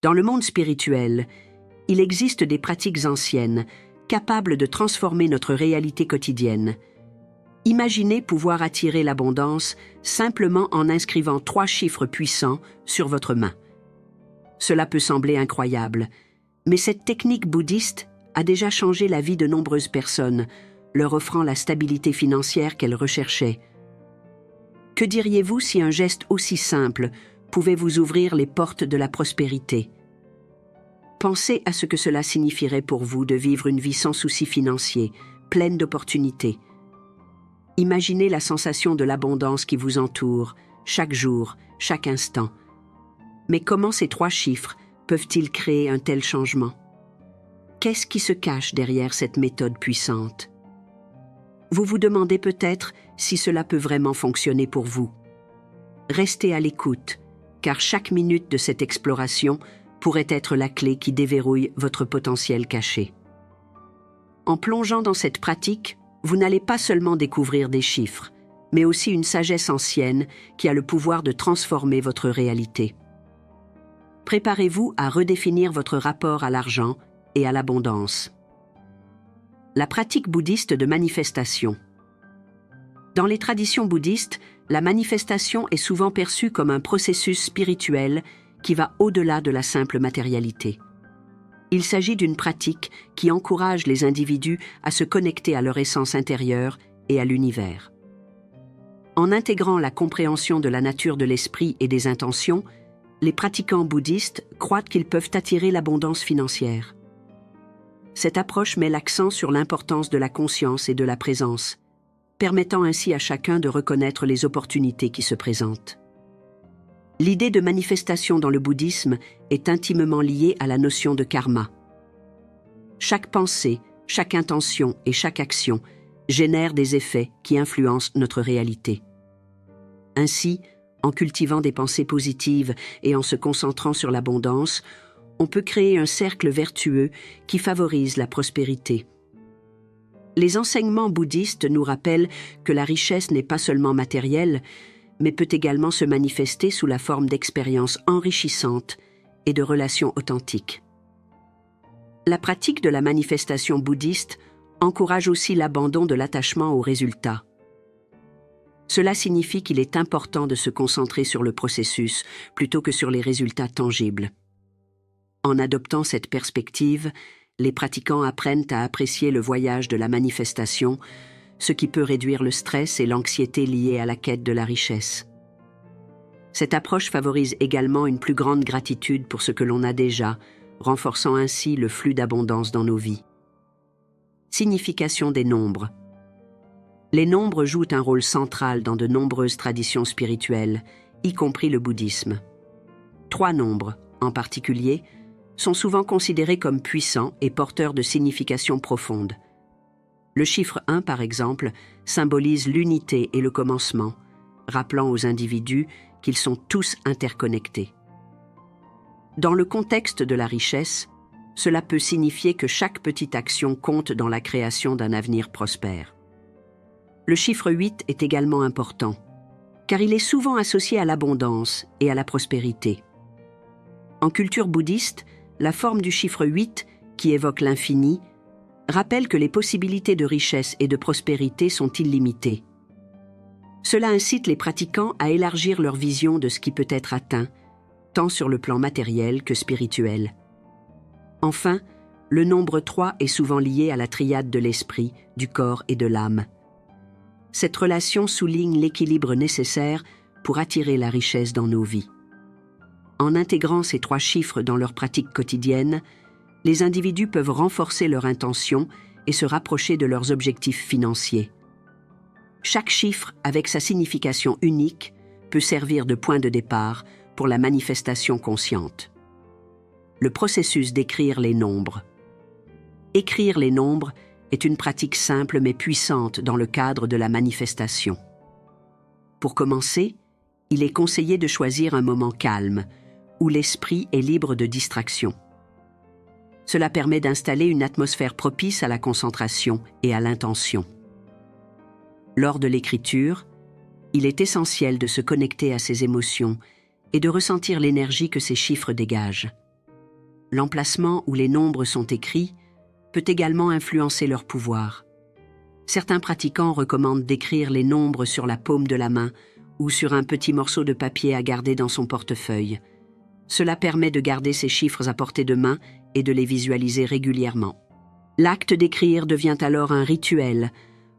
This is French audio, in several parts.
Dans le monde spirituel, il existe des pratiques anciennes, capables de transformer notre réalité quotidienne. Imaginez pouvoir attirer l'abondance simplement en inscrivant 3 chiffres puissants sur votre main. Cela peut sembler incroyable, mais cette technique bouddhiste a déjà changé la vie de nombreuses personnes, leur offrant la stabilité financière qu'elles recherchaient. Que diriez-vous si un geste aussi simple pouvait vous ouvrir les portes de la prospérité? Pensez à ce que cela signifierait pour vous de vivre une vie sans soucis financiers, pleine d'opportunités. Imaginez la sensation de l'abondance qui vous entoure, chaque jour, chaque instant. Mais comment ces 3 chiffres peuvent-ils créer un tel changement? Qu'est-ce qui se cache derrière cette méthode puissante? Vous vous demandez peut-être si cela peut vraiment fonctionner pour vous. Restez à l'écoute, car chaque minute de cette exploration pourrait être la clé qui déverrouille votre potentiel caché. En plongeant dans cette pratique, vous n'allez pas seulement découvrir des chiffres, mais aussi une sagesse ancienne qui a le pouvoir de transformer votre réalité. Préparez-vous à redéfinir votre rapport à l'argent et à l'abondance. La pratique bouddhiste de manifestation. Dans les traditions bouddhistes, la manifestation est souvent perçue comme un processus spirituel qui va au-delà de la simple matérialité. Il s'agit d'une pratique qui encourage les individus à se connecter à leur essence intérieure et à l'univers. En intégrant la compréhension de la nature de l'esprit et des intentions, les pratiquants bouddhistes croient qu'ils peuvent attirer l'abondance financière. Cette approche met l'accent sur l'importance de la conscience et de la présence, permettant ainsi à chacun de reconnaître les opportunités qui se présentent. L'idée de manifestation dans le bouddhisme est intimement liée à la notion de karma. Chaque pensée, chaque intention et chaque action génèrent des effets qui influencent notre réalité. Ainsi, en cultivant des pensées positives et en se concentrant sur l'abondance, on peut créer un cercle vertueux qui favorise la prospérité. Les enseignements bouddhistes nous rappellent que la richesse n'est pas seulement matérielle, mais peut également se manifester sous la forme d'expériences enrichissantes et de relations authentiques. La pratique de la manifestation bouddhiste encourage aussi l'abandon de l'attachement aux résultats. Cela signifie qu'il est important de se concentrer sur le processus plutôt que sur les résultats tangibles. En adoptant cette perspective, les pratiquants apprennent à apprécier le voyage de la manifestation, ce qui peut réduire le stress et l'anxiété liés à la quête de la richesse. Cette approche favorise également une plus grande gratitude pour ce que l'on a déjà, renforçant ainsi le flux d'abondance dans nos vies. Signification des nombres. Les nombres jouent un rôle central dans de nombreuses traditions spirituelles, y compris le bouddhisme. 3 nombres, en particulier, sont souvent considérés comme puissants et porteurs de significations profondes. Le chiffre 1, par exemple, symbolise l'unité et le commencement, rappelant aux individus qu'ils sont tous interconnectés. Dans le contexte de la richesse, cela peut signifier que chaque petite action compte dans la création d'un avenir prospère. Le chiffre 8 est également important, car il est souvent associé à l'abondance et à la prospérité. En culture bouddhiste, la forme du chiffre 8, qui évoque l'infini, rappelle que les possibilités de richesse et de prospérité sont illimitées. Cela incite les pratiquants à élargir leur vision de ce qui peut être atteint, tant sur le plan matériel que spirituel. Enfin, le nombre 3 est souvent lié à la triade de l'esprit, du corps et de l'âme. Cette relation souligne l'équilibre nécessaire pour attirer la richesse dans nos vies. En intégrant ces 3 chiffres dans leur pratique quotidienne, les individus peuvent renforcer leur intention et se rapprocher de leurs objectifs financiers. Chaque chiffre, avec sa signification unique, peut servir de point de départ pour la manifestation consciente. Le processus d'écrire les nombres. Écrire les nombres est une pratique simple mais puissante dans le cadre de la manifestation. Pour commencer, il est conseillé de choisir un moment calme, où l'esprit est libre de distraction. Cela permet d'installer une atmosphère propice à la concentration et à l'intention. Lors de l'écriture, il est essentiel de se connecter à ses émotions et de ressentir l'énergie que ces chiffres dégagent. l'emplacement où les nombres sont écrits peut également influencer leur pouvoir. Certains pratiquants recommandent d'écrire les nombres sur la paume de la main ou sur un petit morceau de papier à garder dans son portefeuille. Cela permet de garder ces chiffres à portée de main et de les visualiser régulièrement. L'acte d'écrire devient alors un rituel,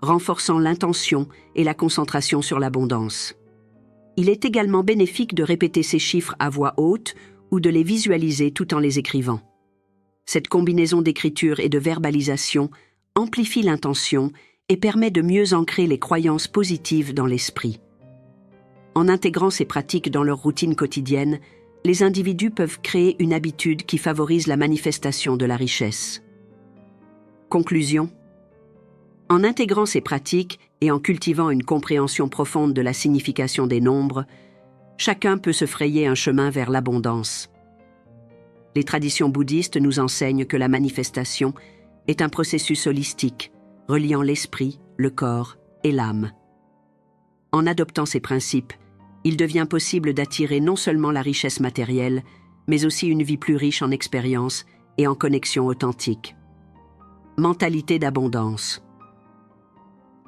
renforçant l'intention et la concentration sur l'abondance. Il est également bénéfique de répéter ces chiffres à voix haute ou de les visualiser tout en les écrivant. Cette combinaison d'écriture et de verbalisation amplifie l'intention et permet de mieux ancrer les croyances positives dans l'esprit. En intégrant ces pratiques dans leur routine quotidienne, les individus peuvent créer une habitude qui favorise la manifestation de la richesse. Conclusion. En intégrant ces pratiques et en cultivant une compréhension profonde de la signification des nombres, chacun peut se frayer un chemin vers l'abondance. Les traditions bouddhistes nous enseignent que la manifestation est un processus holistique, reliant l'esprit, le corps et l'âme. En adoptant ces principes, il devient possible d'attirer non seulement la richesse matérielle, mais aussi une vie plus riche en expériences et en connexions authentiques. Mentalité d'abondance.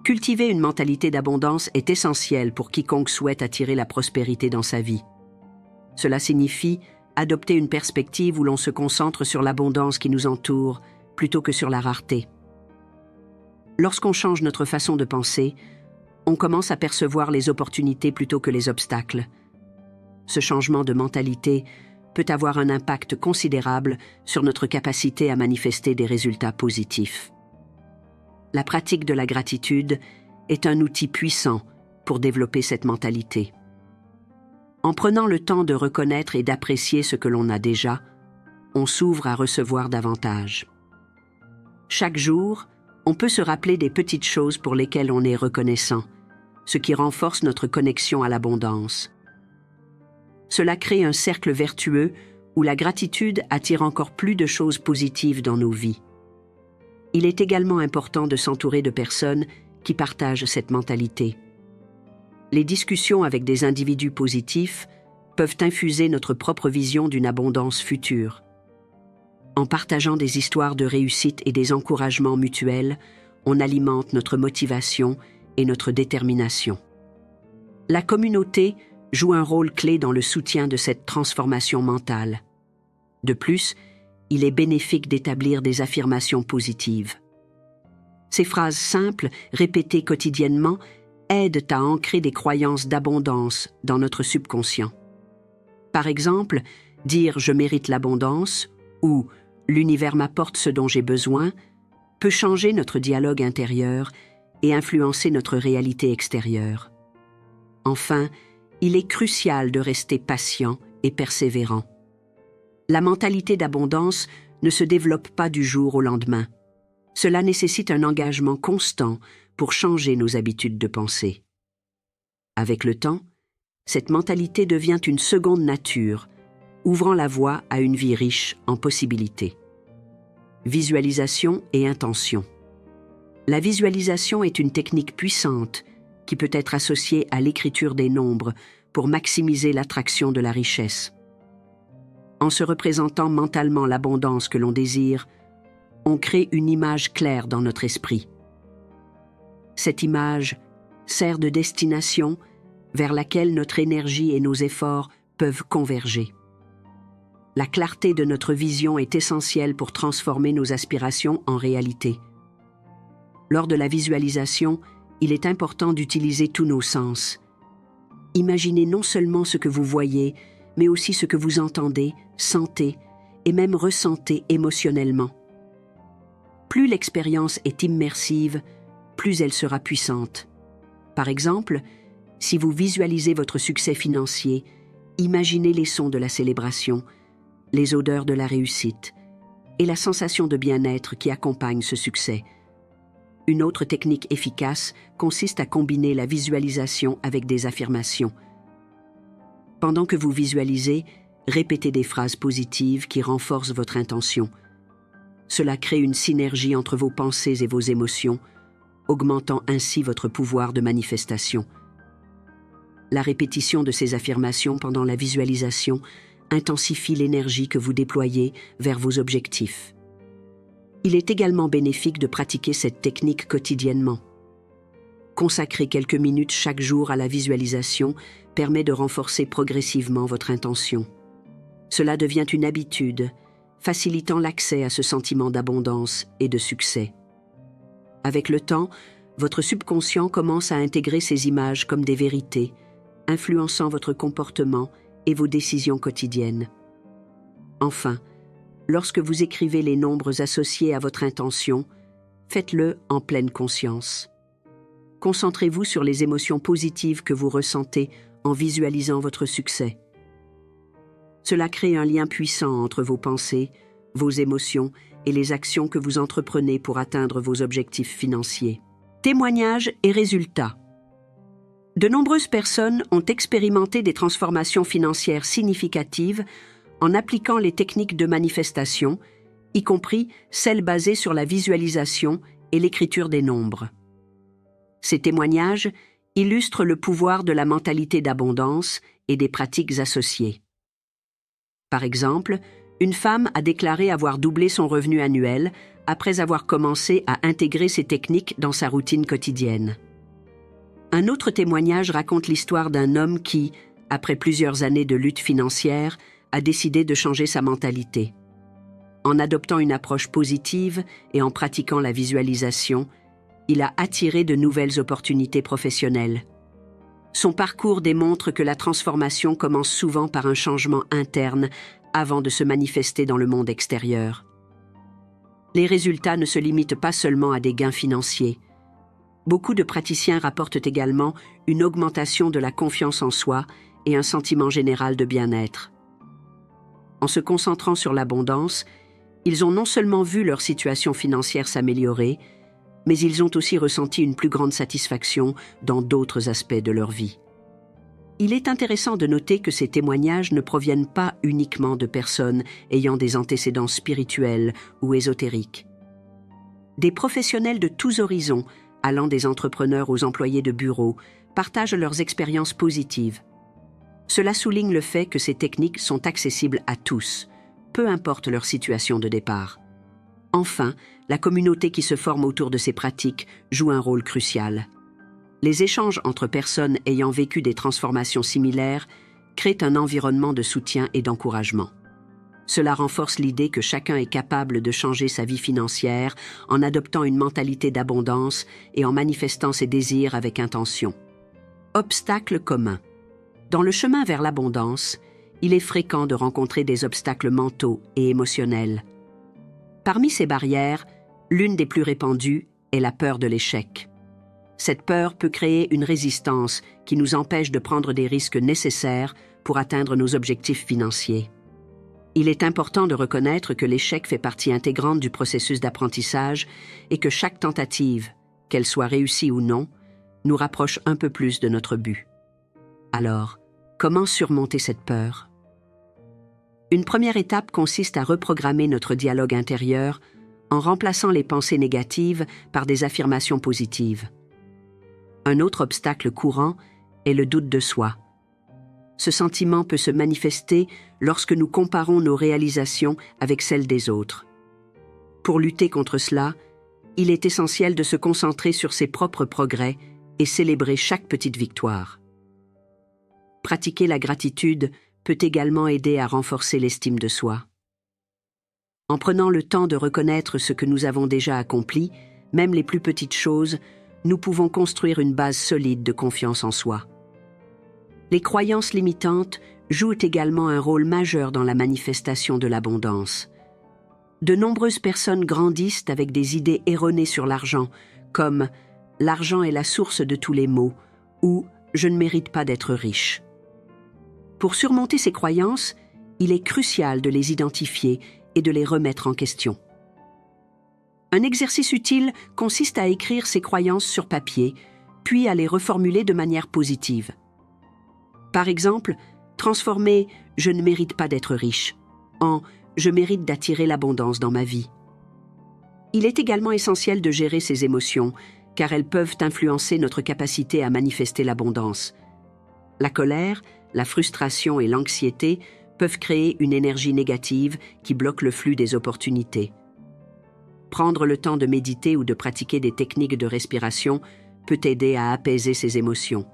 Cultiver une mentalité d'abondance est essentiel pour quiconque souhaite attirer la prospérité dans sa vie. Cela signifie adopter une perspective où l'on se concentre sur l'abondance qui nous entoure plutôt que sur la rareté. Lorsqu'on change notre façon de penser, on commence à percevoir les opportunités plutôt que les obstacles. Ce changement de mentalité peut avoir un impact considérable sur notre capacité à manifester des résultats positifs. La pratique de la gratitude est un outil puissant pour développer cette mentalité. En prenant le temps de reconnaître et d'apprécier ce que l'on a déjà, on s'ouvre à recevoir davantage. Chaque jour, on peut se rappeler des petites choses pour lesquelles on est reconnaissant, ce qui renforce notre connexion à l'abondance. Cela crée un cercle vertueux où la gratitude attire encore plus de choses positives dans nos vies. Il est également important de s'entourer de personnes qui partagent cette mentalité. Les discussions avec des individus positifs peuvent infuser notre propre vision d'une abondance future. En partageant des histoires de réussite et des encouragements mutuels, on alimente notre motivation et notre détermination. La communauté joue un rôle clé dans le soutien de cette transformation mentale. De plus, il est bénéfique d'établir des affirmations positives. Ces phrases simples, répétées quotidiennement, aident à ancrer des croyances d'abondance dans notre subconscient. Par exemple, dire « je mérite l'abondance » ou « l'univers m'apporte ce dont j'ai besoin » peut changer notre dialogue intérieur et influencer notre réalité extérieure. Enfin, il est crucial de rester patient et persévérant. La mentalité d'abondance ne se développe pas du jour au lendemain. Cela nécessite un engagement constant pour changer nos habitudes de pensée. Avec le temps, cette mentalité devient une seconde nature, ouvrant la voie à une vie riche en possibilités. Visualisation et intention. La visualisation est une technique puissante qui peut être associée à l'écriture des nombres pour maximiser l'attraction de la richesse. En se représentant mentalement l'abondance que l'on désire, on crée une image claire dans notre esprit. Cette image sert de destination vers laquelle notre énergie et nos efforts peuvent converger. La clarté de notre vision est essentielle pour transformer nos aspirations en réalité. Lors de la visualisation, il est important d'utiliser tous nos sens. Imaginez non seulement ce que vous voyez, mais aussi ce que vous entendez, sentez et même ressentez émotionnellement. Plus l'expérience est immersive, plus elle sera puissante. Par exemple, si vous visualisez votre succès financier, imaginez les sons de la célébration, les odeurs de la réussite et la sensation de bien-être qui accompagne ce succès. Une autre technique efficace consiste à combiner la visualisation avec des affirmations. Pendant que vous visualisez, répétez des phrases positives qui renforcent votre intention. Cela crée une synergie entre vos pensées et vos émotions, augmentant ainsi votre pouvoir de manifestation. La répétition de ces affirmations pendant la visualisation intensifie l'énergie que vous déployez vers vos objectifs. Il est également bénéfique de pratiquer cette technique quotidiennement. Consacrer quelques minutes chaque jour à la visualisation permet de renforcer progressivement votre intention. Cela devient une habitude, facilitant l'accès à ce sentiment d'abondance et de succès. Avec le temps, votre subconscient commence à intégrer ces images comme des vérités, influençant votre comportement et vos décisions quotidiennes. Enfin, lorsque vous écrivez les nombres associés à votre intention, faites-le en pleine conscience. Concentrez-vous sur les émotions positives que vous ressentez en visualisant votre succès. Cela crée un lien puissant entre vos pensées, vos émotions et les actions que vous entreprenez pour atteindre vos objectifs financiers. Témoignages et résultats. De nombreuses personnes ont expérimenté des transformations financières significatives en appliquant les techniques de manifestation, y compris celles basées sur la visualisation et l'écriture des nombres. Ces témoignages illustrent le pouvoir de la mentalité d'abondance et des pratiques associées. Par exemple, une femme a déclaré avoir doublé son revenu annuel après avoir commencé à intégrer ces techniques dans sa routine quotidienne. Un autre témoignage raconte l'histoire d'un homme qui, après plusieurs années de lutte financière, a décidé de changer sa mentalité. En adoptant une approche positive et en pratiquant la visualisation, il a attiré de nouvelles opportunités professionnelles. Son parcours démontre que la transformation commence souvent par un changement interne avant de se manifester dans le monde extérieur. Les résultats ne se limitent pas seulement à des gains financiers. Beaucoup de praticiens rapportent également une augmentation de la confiance en soi et un sentiment général de bien-être. En se concentrant sur l'abondance, ils ont non seulement vu leur situation financière s'améliorer, mais ils ont aussi ressenti une plus grande satisfaction dans d'autres aspects de leur vie. Il est intéressant de noter que ces témoignages ne proviennent pas uniquement de personnes ayant des antécédents spirituels ou ésotériques. Des professionnels de tous horizons, allant des entrepreneurs aux employés de bureau, partagent leurs expériences positives. Cela souligne le fait que ces techniques sont accessibles à tous, peu importe leur situation de départ. Enfin, la communauté qui se forme autour de ces pratiques joue un rôle crucial. Les échanges entre personnes ayant vécu des transformations similaires créent un environnement de soutien et d'encouragement. Cela renforce l'idée que chacun est capable de changer sa vie financière en adoptant une mentalité d'abondance et en manifestant ses désirs avec intention. Obstacles communs. Dans le chemin vers l'abondance, il est fréquent de rencontrer des obstacles mentaux et émotionnels. Parmi ces barrières, l'une des plus répandues est la peur de l'échec. Cette peur peut créer une résistance qui nous empêche de prendre des risques nécessaires pour atteindre nos objectifs financiers. Il est important de reconnaître que l'échec fait partie intégrante du processus d'apprentissage et que chaque tentative, qu'elle soit réussie ou non, nous rapproche un peu plus de notre but. Alors, comment surmonter cette peur? Une première étape consiste à reprogrammer notre dialogue intérieur en remplaçant les pensées négatives par des affirmations positives. Un autre obstacle courant est le doute de soi. Ce sentiment peut se manifester lorsque nous comparons nos réalisations avec celles des autres. Pour lutter contre cela, il est essentiel de se concentrer sur ses propres progrès et célébrer chaque petite victoire. Pratiquer la gratitude peut également aider à renforcer l'estime de soi. En prenant le temps de reconnaître ce que nous avons déjà accompli, même les plus petites choses, nous pouvons construire une base solide de confiance en soi. Les croyances limitantes jouent également un rôle majeur dans la manifestation de l'abondance. De nombreuses personnes grandissent avec des idées erronées sur l'argent, comme « l'argent est la source de tous les maux » ou « je ne mérite pas d'être riche ». Pour surmonter ces croyances, il est crucial de les identifier et de les remettre en question. Un exercice utile consiste à écrire ces croyances sur papier, puis à les reformuler de manière positive. Par exemple, transformer « je ne mérite pas d'être riche » en « je mérite d'attirer l'abondance dans ma vie ». Il est également essentiel de gérer ces émotions, car elles peuvent influencer notre capacité à manifester l'abondance. La colère, la frustration et l'anxiété peuvent créer une énergie négative qui bloque le flux des opportunités. Prendre le temps de méditer ou de pratiquer des techniques de respiration peut aider à apaiser ces émotions.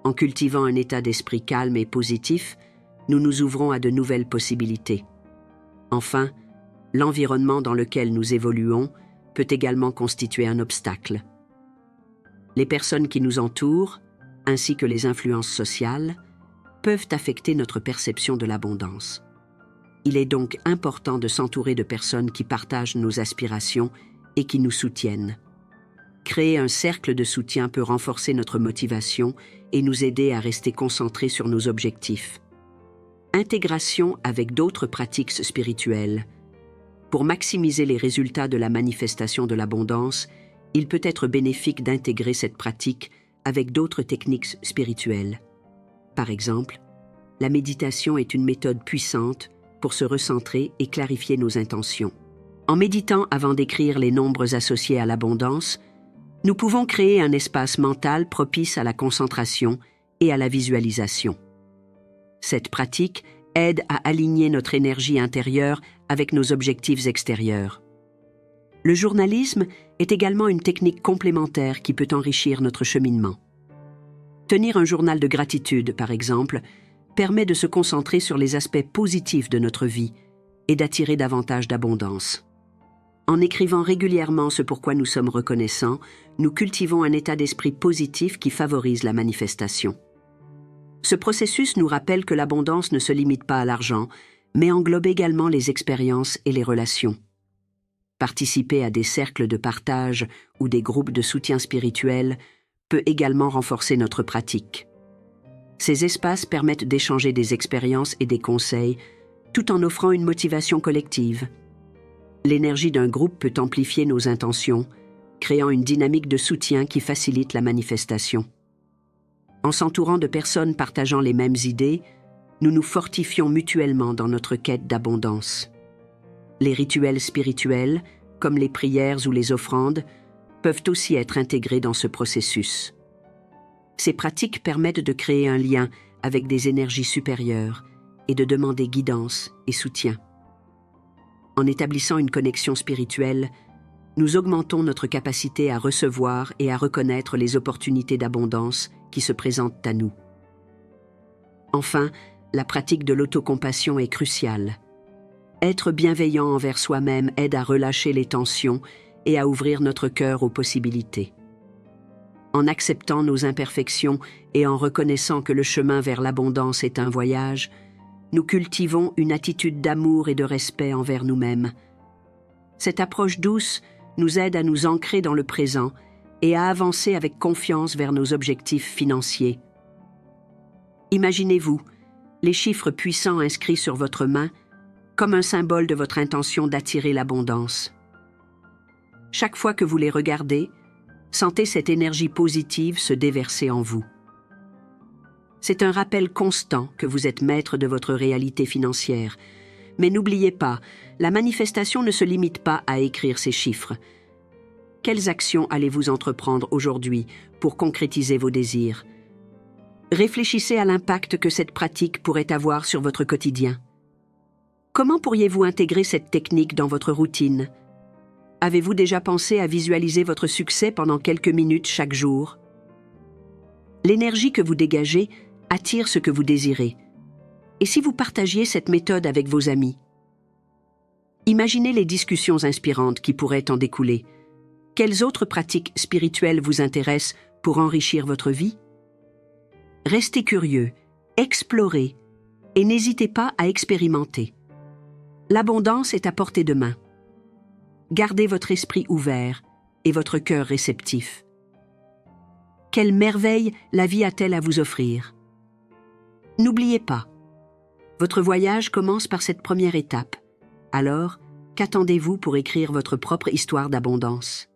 En cultivant un état d'esprit calme et positif, nous nous ouvrons à de nouvelles possibilités. Enfin, l'environnement dans lequel nous évoluons peut également constituer un obstacle. Les personnes qui nous entourent, ainsi que les influences sociales, peuvent affecter notre perception de l'abondance. Il est donc important de s'entourer de personnes qui partagent nos aspirations et qui nous soutiennent. Créer un cercle de soutien peut renforcer notre motivation et nous aider à rester concentrés sur nos objectifs. Intégration avec d'autres pratiques spirituelles. Pour maximiser les résultats de la manifestation de l'abondance, il peut être bénéfique d'intégrer cette pratique avec d'autres techniques spirituelles. Par exemple, la méditation est une méthode puissante pour se recentrer et clarifier nos intentions. En méditant avant d'écrire les nombres associés à l'abondance, nous pouvons créer un espace mental propice à la concentration et à la visualisation. Cette pratique aide à aligner notre énergie intérieure avec nos objectifs extérieurs. Le journalisme est également une technique complémentaire qui peut enrichir notre cheminement. Tenir un journal de gratitude, par exemple, permet de se concentrer sur les aspects positifs de notre vie et d'attirer davantage d'abondance. En écrivant régulièrement ce pourquoi nous sommes reconnaissants, nous cultivons un état d'esprit positif qui favorise la manifestation. Ce processus nous rappelle que l'abondance ne se limite pas à l'argent, mais englobe également les expériences et les relations. Participer à des cercles de partage ou des groupes de soutien spirituel peut également renforcer notre pratique. Ces espaces permettent d'échanger des expériences et des conseils, tout en offrant une motivation collective. L'énergie d'un groupe peut amplifier nos intentions, créant une dynamique de soutien qui facilite la manifestation. En s'entourant de personnes partageant les mêmes idées, nous nous fortifions mutuellement dans notre quête d'abondance. Les rituels spirituels, comme les prières ou les offrandes, peuvent aussi être intégrés dans ce processus. Ces pratiques permettent de créer un lien avec des énergies supérieures et de demander guidance et soutien. En établissant une connexion spirituelle, nous augmentons notre capacité à recevoir et à reconnaître les opportunités d'abondance qui se présentent à nous. Enfin, la pratique de l'autocompassion est cruciale. Être bienveillant envers soi-même aide à relâcher les tensions et à ouvrir notre cœur aux possibilités. En acceptant nos imperfections et en reconnaissant que le chemin vers l'abondance est un voyage, nous cultivons une attitude d'amour et de respect envers nous-mêmes. Cette approche douce nous aide à nous ancrer dans le présent et à avancer avec confiance vers nos objectifs financiers. Imaginez-vous les chiffres puissants inscrits sur votre main comme un symbole de votre intention d'attirer l'abondance. Chaque fois que vous les regardez, sentez cette énergie positive se déverser en vous. C'est un rappel constant que vous êtes maître de votre réalité financière. Mais n'oubliez pas, la manifestation ne se limite pas à écrire ces chiffres. Quelles actions allez-vous entreprendre aujourd'hui pour concrétiser vos désirs? Réfléchissez à l'impact que cette pratique pourrait avoir sur votre quotidien. Comment pourriez-vous intégrer cette technique dans votre routine? Avez-vous déjà pensé à visualiser votre succès pendant quelques minutes chaque jour? L'énergie que vous dégagez attire ce que vous désirez. Et si vous partagiez cette méthode avec vos amis? Imaginez les discussions inspirantes qui pourraient en découler. Quelles autres pratiques spirituelles vous intéressent pour enrichir votre vie? Restez curieux, explorez et n'hésitez pas à expérimenter. L'abondance est à portée de main. Gardez votre esprit ouvert et votre cœur réceptif. Quelle merveille la vie a-t-elle à vous offrir? N'oubliez pas, votre voyage commence par cette première étape. Alors, qu'attendez-vous pour écrire votre propre histoire d'abondance?